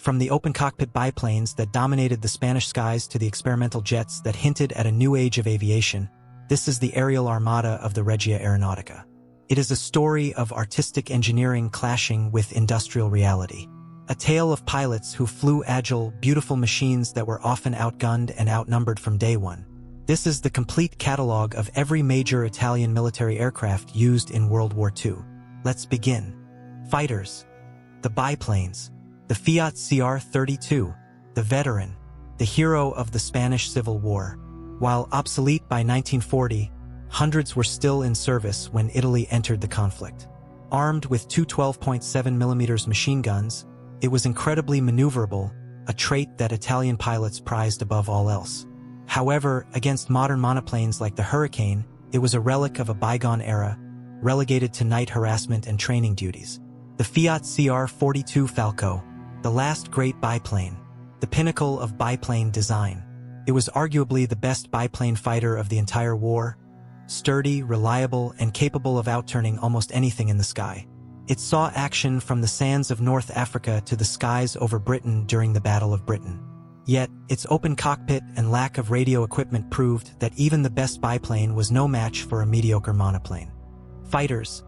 From the open-cockpit biplanes that dominated the Spanish skies to the experimental jets that hinted at a new age of aviation, this is the aerial armada of the Regia Aeronautica. It is a story of artistic engineering clashing with industrial reality. A tale of pilots who flew agile, beautiful machines that were often outgunned and outnumbered from day one. This is the complete catalog of every major Italian military aircraft used in World War II. Let's begin. Fighters. The biplanes. The Fiat CR.42, the veteran, the hero of the Spanish Civil War. While obsolete by 1940, hundreds were still in service when Italy entered the conflict. Armed with two 12.7mm machine guns, it was incredibly maneuverable, a trait that Italian pilots prized above all else. However, against modern monoplanes like the Hurricane, it was a relic of a bygone era, relegated to night harassment and training duties. The Fiat CR.42 Falco, the last great biplane, the pinnacle of biplane design. It was arguably the best biplane fighter of the entire war, sturdy, reliable, and capable of outturning almost anything in the sky. It saw action from the sands of North Africa to the skies over Britain during the Battle of Britain. Yet, its open cockpit and lack of radio equipment proved that even the best biplane was no match for a mediocre monoplane. Fighters.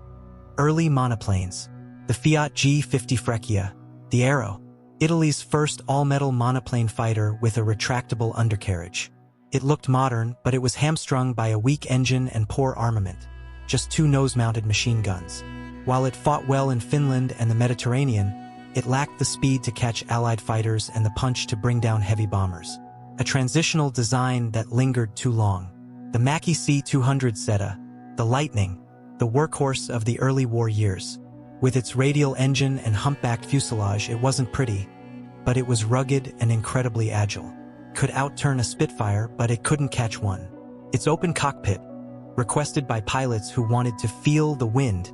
Early monoplanes. The Fiat G.55, the Aero, Italy's first all-metal monoplane fighter with a retractable undercarriage. It looked modern, but it was hamstrung by a weak engine and poor armament, just two nose-mounted machine guns. While it fought well in Finland and the Mediterranean, it lacked the speed to catch Allied fighters and the punch to bring down heavy bombers. A transitional design that lingered too long. The Macchi C.205, the Lightning, the workhorse of the early war years. With its radial engine and humpbacked fuselage, it wasn't pretty, but it was rugged and incredibly agile. Could outturn a Spitfire, but it couldn't catch one. Its open cockpit, requested by pilots who wanted to feel the wind,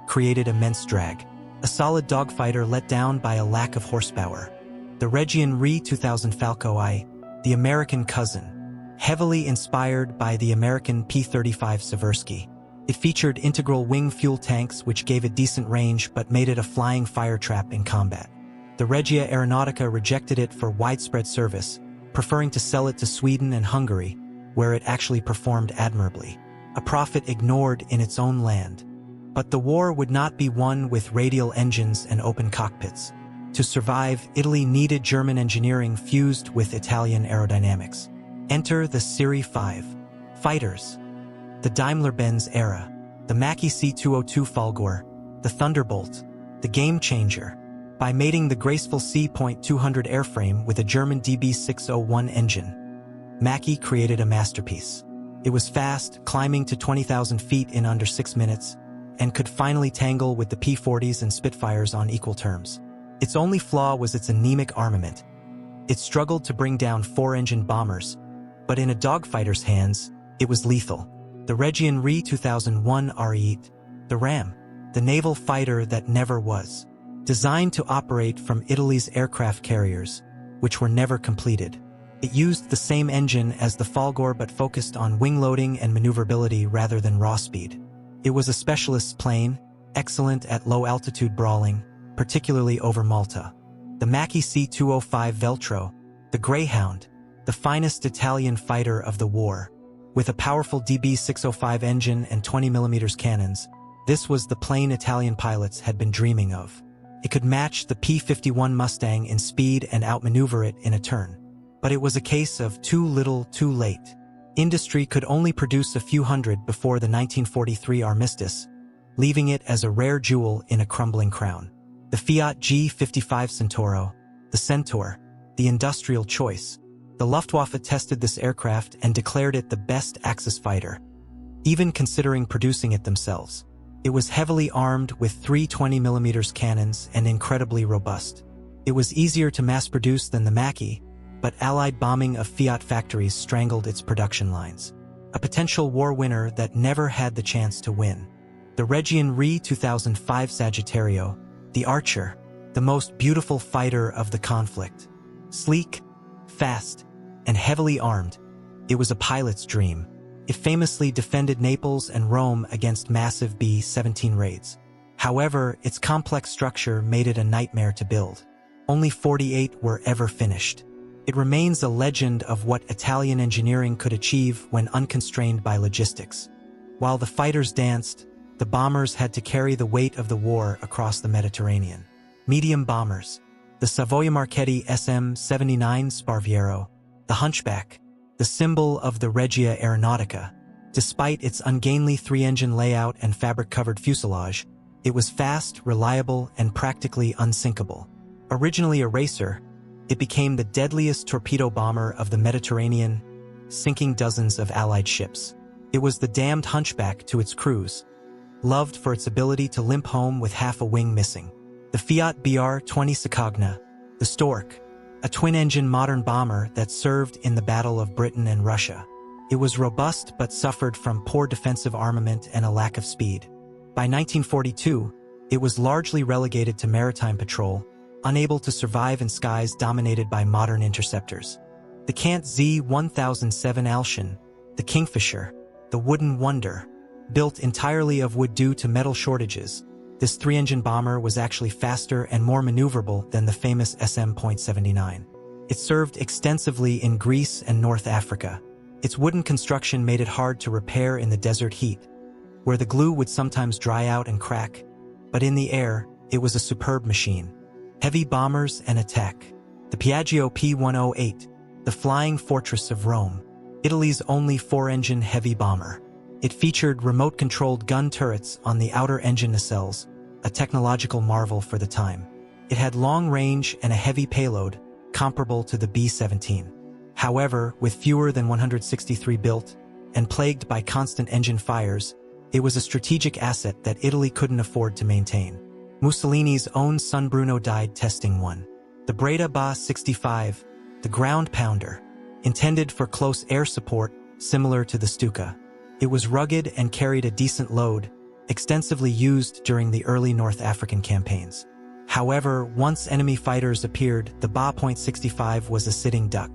created immense drag. A solid dogfighter let down by a lack of horsepower. The Reggiane Re.2005 Falco I, the American cousin, heavily inspired by the American P-35 Seversky. It featured integral wing fuel tanks which gave it decent range but made it a flying fire trap in combat. The Regia Aeronautica rejected it for widespread service, preferring to sell it to Sweden and Hungary, where it actually performed admirably. A profit ignored in its own land. But the war would not be won with radial engines and open cockpits. To survive, Italy needed German engineering fused with Italian aerodynamics. Enter the Serie 5. Fighters. The Daimler-Benz era. The Macchi C.205 Falco, the Thunderbolt, the game-changer. By mating the graceful C.200 airframe with a German DB601 engine, Macchi created a masterpiece. It was fast, climbing to 20,000 feet in under 6 minutes, and could finally tangle with the P-40s and Spitfires on equal terms. Its only flaw was its anemic armament. It struggled to bring down 4-engine bombers, but in a dogfighter's hands, it was lethal. The Reggiane Re.2001 R8, the Ram, the naval fighter that never was. Designed to operate from Italy's aircraft carriers, which were never completed. It used the same engine as the Falco but focused on wing loading and maneuverability rather than raw speed. It was a specialist plane, excellent at low-altitude brawling, particularly over Malta. The Macchi C.205 Veltro, the Greyhound, the finest Italian fighter of the war. With a powerful DB605 engine and 20mm cannons, this was the plane Italian pilots had been dreaming of. It could match the P-51 Mustang in speed and outmaneuver it in a turn. But it was a case of too little, too late. Industry could only produce a few hundred before the 1943 armistice, leaving it as a rare jewel in a crumbling crown. The Fiat G.55 Centauro, the Centaur, the industrial choice. The Luftwaffe tested this aircraft and declared it the best Axis fighter, even considering producing it themselves. It was heavily armed with 3 20mm cannons and incredibly robust. It was easier to mass-produce than the Macchi, but Allied bombing of Fiat factories strangled its production lines. A potential war winner that never had the chance to win. The Reggiane Re.2005 Sagittario, the Archer, the most beautiful fighter of the conflict. Sleek, fast, and heavily armed, it was a pilot's dream. It famously defended Naples and Rome against massive B-17 raids. However, its complex structure made it a nightmare to build. Only 48 were ever finished. It remains a legend of what Italian engineering could achieve when unconstrained by logistics. While the fighters danced, the bombers had to carry the weight of the war across the Mediterranean. Medium bombers. The Savoia Marchetti SM.79 Sparviero, the Hunchback, the symbol of the Regia Aeronautica. Despite its ungainly three-engine layout and fabric-covered fuselage, it was fast, reliable, and practically unsinkable. Originally a racer, it became the deadliest torpedo bomber of the Mediterranean, sinking dozens of Allied ships. It was the damned hunchback to its crews, loved for its ability to limp home with half a wing missing. The Fiat CR.42, the Stork, a twin-engine modern bomber that served in the Battle of Britain and Russia. It was robust but suffered from poor defensive armament and a lack of speed. By 1942, it was largely relegated to maritime patrol, unable to survive in skies dominated by modern interceptors. The Cant Z-1007 Alcyon, the Kingfisher, the Wooden Wonder, built entirely of wood due to metal shortages, this three-engine bomber was actually faster and more maneuverable than the famous SM.79. It served extensively in Greece and North Africa. Its wooden construction made it hard to repair in the desert heat, where the glue would sometimes dry out and crack, but in the air, it was a superb machine. Heavy bombers and attack. The Piaggio P108, the Flying Fortress of Rome, Italy's only four-engine heavy bomber. It featured remote-controlled gun turrets on the outer engine nacelles, a technological marvel for the time. It had long range and a heavy payload, comparable to the B-17. However, with fewer than 163 built, and plagued by constant engine fires, it was a strategic asset that Italy couldn't afford to maintain. Mussolini's own son Bruno died testing one. The WWII, the ground pounder, intended for close air support, similar to the Stuka. It was rugged and carried a decent load, extensively used during the early North African campaigns. However, once enemy fighters appeared, the BA.65 was a sitting duck.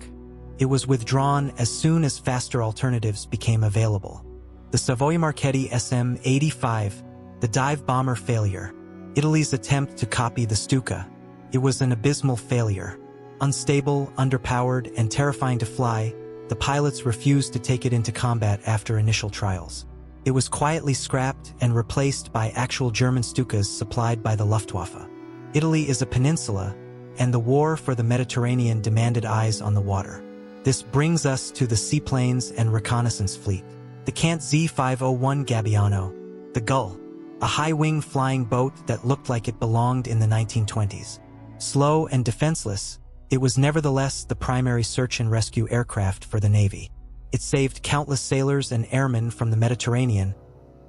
It was withdrawn as soon as faster alternatives became available. The Savoia Marchetti SM.85, the dive bomber failure. Italy's attempt to copy the Stuka. It was an abysmal failure. Unstable, underpowered, and terrifying to fly, the pilots refused to take it into combat after initial trials. It was quietly scrapped and replaced by actual German Stukas supplied by the Luftwaffe. Italy is a peninsula, and the war for the Mediterranean demanded eyes on the water. This brings us to the seaplanes and reconnaissance fleet. The Cant Z-501 Gabbiano, the Gull, a high-wing flying boat that looked like it belonged in the 1920s. Slow and defenseless, it was nevertheless the primary search and rescue aircraft for the Navy. It saved countless sailors and airmen from the Mediterranean,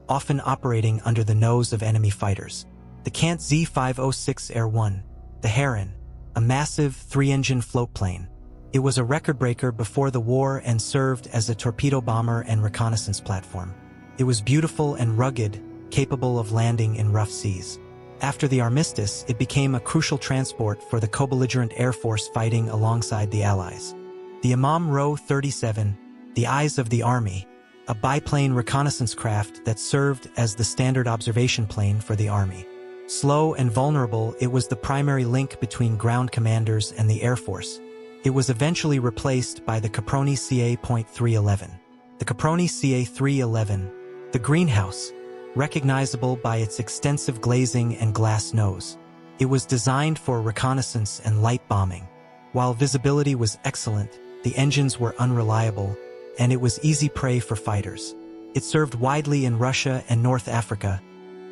often operating under the nose of enemy fighters. The Cant Z-506 Air-1, the Heron, a massive three-engine floatplane. It was a record-breaker before the war and served as a torpedo bomber and reconnaissance platform. It was beautiful and rugged, capable of landing in rough seas. After the armistice, it became a crucial transport for the co-belligerent air force fighting alongside the Allies. The Imam Ro-37, the Eyes of the Army, a biplane reconnaissance craft that served as the standard observation plane for the Army. Slow and vulnerable, it was the primary link between ground commanders and the Air Force. It was eventually replaced by the Caproni CA.311. The Caproni CA.311, the Greenhouse, recognizable by its extensive glazing and glass nose. It was designed for reconnaissance and light bombing. While visibility was excellent, the engines were unreliable, and it was easy prey for fighters. It served widely in Russia and North Africa,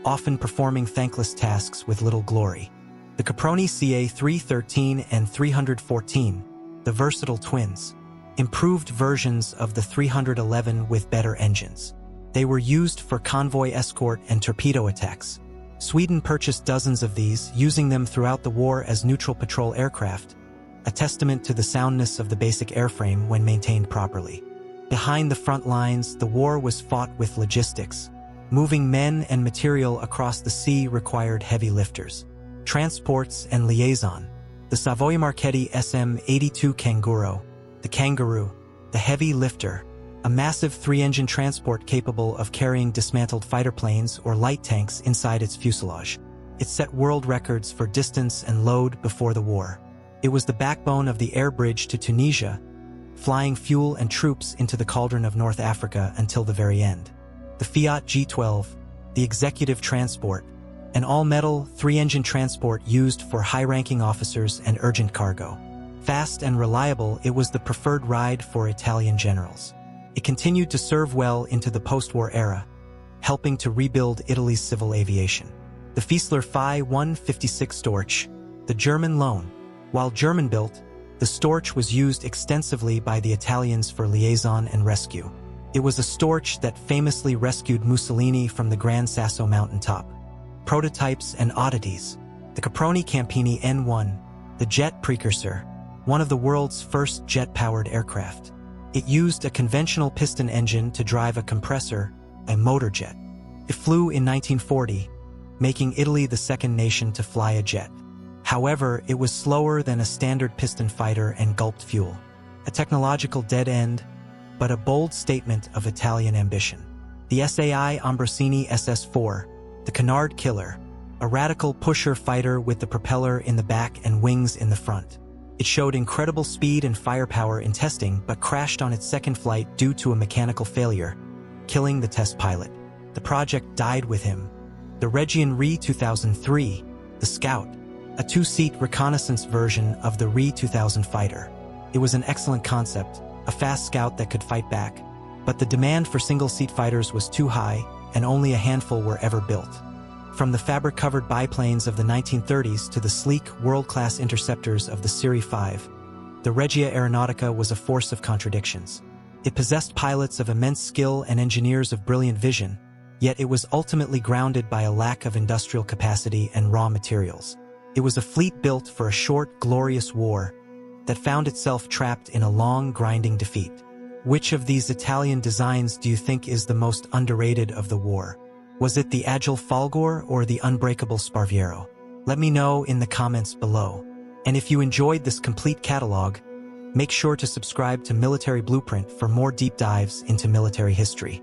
often performing thankless tasks with little glory. The Caproni CA.313 and 314, the versatile twins, improved versions of the 311 with better engines. They were used for convoy escort and torpedo attacks. Sweden purchased dozens of these, using them throughout the war as neutral patrol aircraft, a testament to the soundness of the basic airframe when maintained properly. Behind the front lines, the war was fought with logistics. Moving men and material across the sea required heavy lifters. Transports and liaison. The Savoia Marchetti SM.82 Kangaroo, the heavy lifter, a massive three-engine transport capable of carrying dismantled fighter planes or light tanks inside its fuselage. It set world records for distance and load before the war. It was the backbone of the air bridge to Tunisia, flying fuel and troops into the cauldron of North Africa until the very end. The Fiat G.12, the executive transport, an all-metal, three-engine transport used for high-ranking officers and urgent cargo. Fast and reliable, it was the preferred ride for Italian generals. It continued to serve well into the post-war era, helping to rebuild Italy's civil aviation. The Fiesler Phi 156 Storch, the German Loan. While German-built, the Storch was used extensively by the Italians for liaison and rescue. It was a Storch that famously rescued Mussolini from the Gran Sasso mountaintop. Prototypes and oddities. The Caproni Campini N1, the jet precursor, one of the world's first jet-powered aircraft. It used a conventional piston engine to drive a compressor, a motorjet. It flew in 1940, making Italy the second nation to fly a jet. However, it was slower than a standard piston fighter and gulped fuel. A technological dead end, but a bold statement of Italian ambition. The SAI Ambrosini SS4, the Canard Killer, a radical pusher fighter with the propeller in the back and wings in the front. It showed incredible speed and firepower in testing, but crashed on its second flight due to a mechanical failure, killing the test pilot. The project died with him. The Reggiane Re.2003, the Scout, a two-seat reconnaissance version of the Re.2000 fighter. It was an excellent concept, a fast Scout that could fight back, but the demand for single-seat fighters was too high, and only a handful were ever built. From the fabric-covered biplanes of the 1930s to the sleek, world-class interceptors of the Serie 5, the Regia Aeronautica was a force of contradictions. It possessed pilots of immense skill and engineers of brilliant vision, yet it was ultimately grounded by a lack of industrial capacity and raw materials. It was a fleet built for a short, glorious war that found itself trapped in a long, grinding defeat. Which of these Italian designs do you think is the most underrated of the war? Was it the agile Folgore or the unbreakable Sparviero? Let me know in the comments below. And if you enjoyed this complete catalog, make sure to subscribe to Military Blueprint for more deep dives into military history.